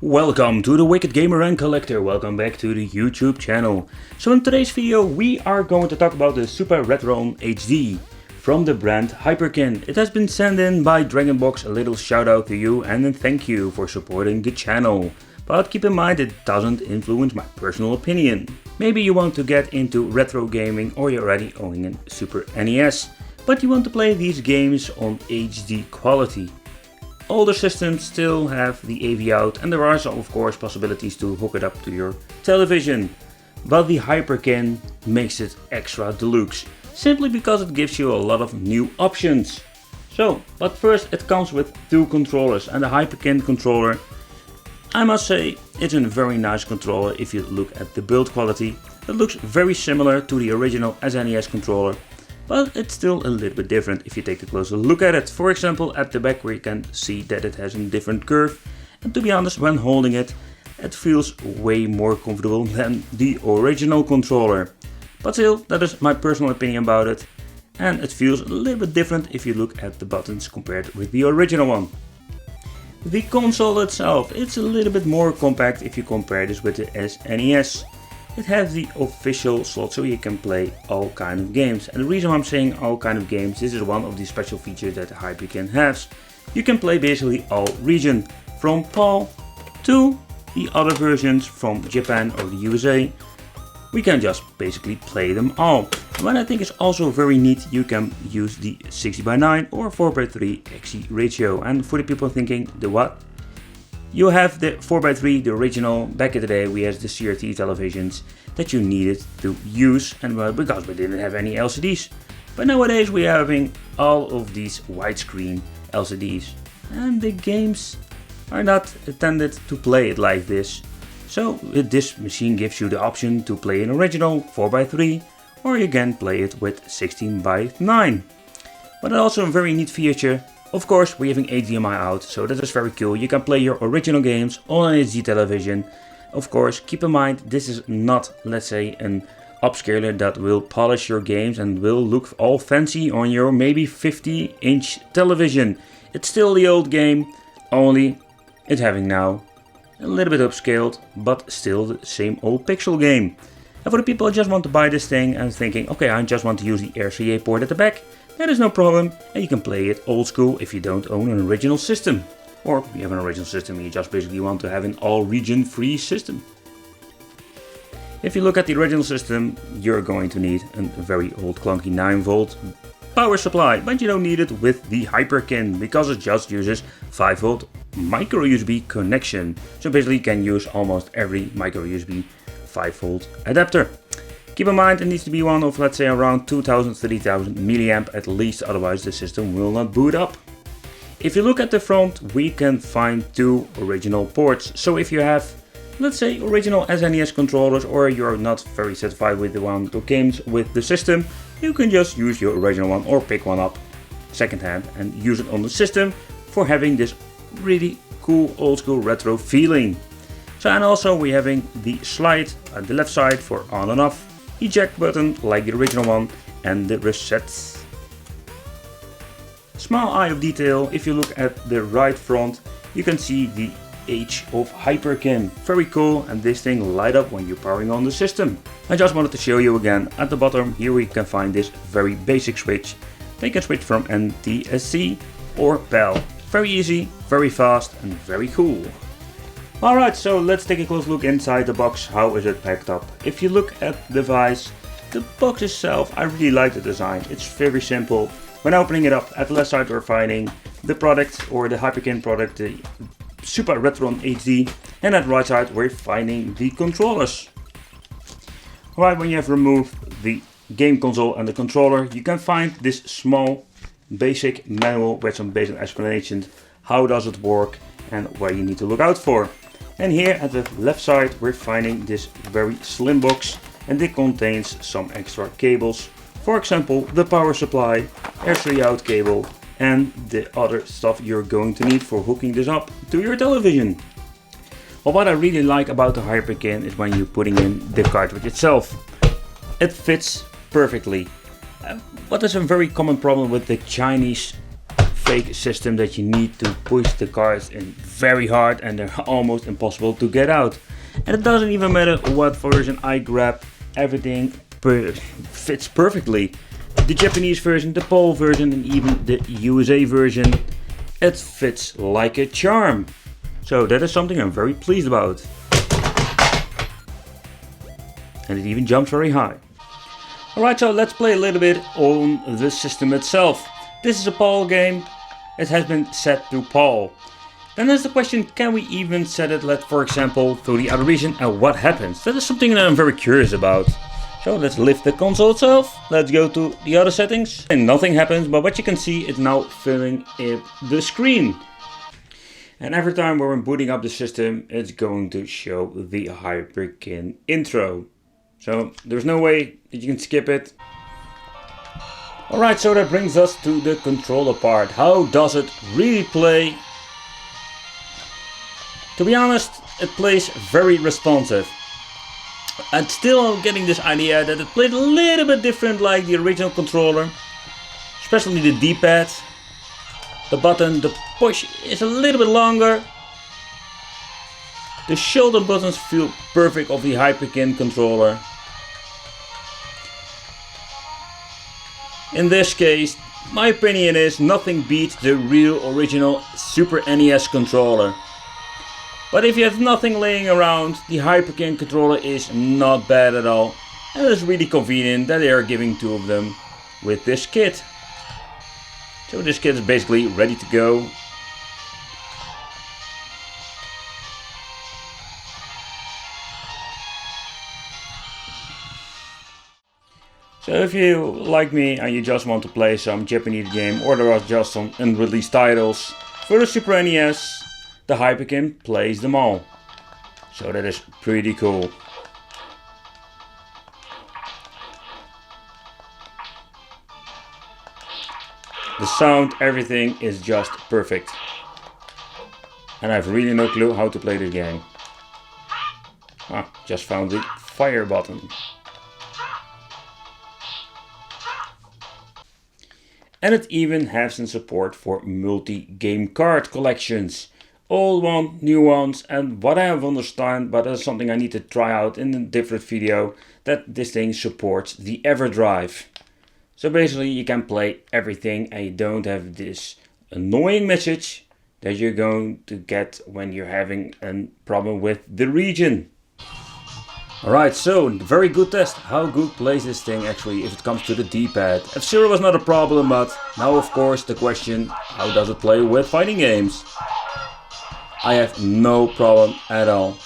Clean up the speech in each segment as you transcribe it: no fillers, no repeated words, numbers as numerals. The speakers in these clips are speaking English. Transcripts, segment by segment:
Welcome to the Wicked Gamer and Collector, welcome back to the YouTube channel. So in today's video we are going to talk about the SupaRetro HD from the brand Hyperkin. It has been sent in by Dragonbox. A little shout out to you and a thank you for supporting the channel. But keep in mind it doesn't influence my personal opinion. Maybe you want to get into retro gaming or you're already owning a Super NES, but you want to play these games on HD quality. Older systems still have the AV out and there are of course possibilities to hook it up to your television. But the Hyperkin makes it extra deluxe, simply because it gives you a lot of new options. But first it comes with two controllers, and the Hyperkin controller, I must say, it's a very nice controller. If you look at the build quality, it looks very similar to the original SNES controller. But it's still a little bit different if you take a closer look at it. For example, at the back where you can see that it has a different curve. And to be honest, when holding it, it feels way more comfortable than the original controller. But still, that is my personal opinion about it. And it feels a little bit different if you look at the buttons compared with the original one. The console itself, it's a little bit more compact if you compare this with the SNES. It has the official slot so you can play all kind of games. And the reason why I'm saying all kind of games, this is one of the special features that the Hyperkin has. You can play basically all regions, from PAL to the other versions from Japan or the USA. We can just basically play them all. And what I think is also very neat, you can use the 60:9 or 4:3 XE ratio. And for the people thinking, the what? You have the 4:3, the original. Back in the day we had the CRT televisions that you needed to use, and because we didn't have any LCDs. But nowadays we are having all of these widescreen LCDs, and the games are not intended to play it like this. So this machine gives you the option to play an original 4:3, or you can play it with 16:9. But also a very neat feature. Of course, we're having HDMI out, so that is very cool. You can play your original games on an HD television. Of course, keep in mind, this is not, let's say, an upscaler that will polish your games and will look all fancy on your maybe 50-inch television. It's still the old game, only it's having now a little bit upscaled, but still the same old pixel game. And for the people who just want to buy this thing and thinking, okay, I just want to use the RCA port at the back, that is no problem, and you can play it old school if you don't own an original system. Or you have an original system and you just basically want to have an all region free system. If you look at the original system, you're going to need a very old clunky 9-volt power supply, but you don't need it with the Hyperkin because it just uses 5-volt micro USB connection. So basically you can use almost every micro USB 5-volt adapter. Keep in mind it needs to be one of, let's say, around 2000-3000 milliamp at least, otherwise the system will not boot up. If you look at the front, we can find two original ports. So if you have, let's say, original SNES controllers, or you're not very satisfied with the one that came with the system, you can just use your original one or pick one up secondhand and use it on the system for having this really cool old school retro feeling. So, and also we're having the slide at the left side for on and off, eject button like the original one, and the reset. Small eye of detail, if you look at the right front, you can see the H of Hyperkin. Very cool, and this thing light up when you're powering on the system. I just wanted to show you again, at the bottom here we can find this very basic switch. They can switch from NTSC or PAL. Very easy, very fast and very cool. Alright, so let's take a close look inside the box. How is it packed up? If you look at the device, the box itself, I really like the design. It's very simple. When opening it up, at the left side we're finding the product, or the Hyperkin product, the SupaRetro HD, and at the right side we're finding the controllers. Alright, when you have removed the game console and the controller, you can find this small basic manual with some basic explanations. How does it work and what you need to look out for. And here at the left side we're finding this very slim box, and it contains some extra cables. For example, the power supply, RCA out cable, and the other stuff you're going to need for hooking this up to your television. Well, what I really like about the Hyperkin is when you're putting in the cartridge itself. It fits perfectly. What is a very common problem with the Chinese fake system that you need to push the cards in very hard and they're almost impossible to get out. And it doesn't even matter what version I grab, everything fits perfectly. The Japanese version, the PAL version, and even the USA version, it fits like a charm. So that is something I'm very pleased about. And it even jumps very high. Alright, so let's play a little bit on the system itself. This is a PAL game. It has been set to PAL. Then there's the question, can we even set it, for example, to the other region, and what happens? That is something that I'm very curious about. So let's lift the console itself, let's go to the other settings, and nothing happens, but what you can see is now filling in the screen. And every time we're booting up the system, it's going to show the Hyperkin intro. So there's no way that you can skip it. Alright, so that brings us to the controller part. How does it really play? To be honest, it plays very responsive. I'm still getting this idea that it played a little bit different like the original controller. Especially the D-pad. The button, the push is a little bit longer. The shoulder buttons feel perfect of the Hyperkin controller. In this case, my opinion is nothing beats the real original Super NES controller. But if you have nothing laying around, the Hyperkin controller is not bad at all. And it's really convenient that they are giving two of them with this kit. So this kit is basically ready to go. So if you, like me, and you just want to play some Japanese game, or there are just some unreleased titles for the Super NES, the Hyperkin plays them all. So that is pretty cool. The sound, everything is just perfect. And I have really no clue how to play this game. Just found the fire button. And it even has some support for multi-game card collections. Old ones, new ones, and what I have understood, but that's something I need to try out in a different video, that this thing supports the EverDrive. So basically you can play everything and you don't have this annoying message that you're going to get when you're having a problem with the region. Alright, so very good test. How good plays this thing actually if it comes to the D-pad. F-Zero was not a problem, but now of course the question, how does it play with fighting games? I have no problem at all.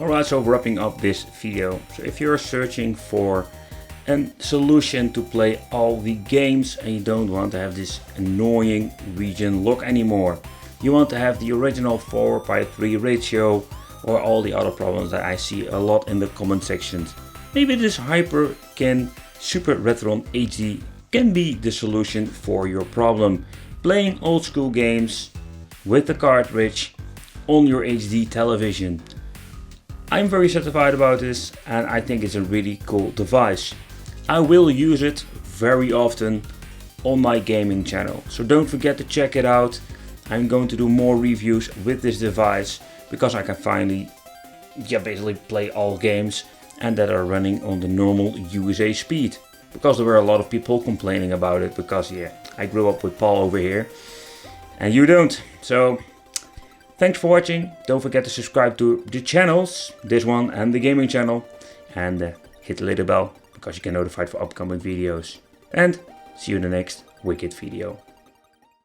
Alright, so wrapping up this video. So if you're searching for a solution to play all the games and you don't want to have this annoying region lock anymore, you want to have the original 4:3 ratio, or all the other problems that I see a lot in the comment sections. Maybe this Hyperkin SupaRetro HD can be the solution for your problem. Playing old school games with the cartridge on your HD television. I'm very satisfied about this, and I think it's a really cool device. I will use it very often on my gaming channel, so don't forget to check it out. I'm going to do more reviews with this device because I can finally basically play all games and that are running on the normal USA speed, because there were a lot of people complaining about it, because I grew up with Paul over here and you don't. So thanks for watching. Don't forget to subscribe to the channels, this one and the gaming channel, and hit the little bell because you get notified for upcoming videos. And see you in the next Wicked video.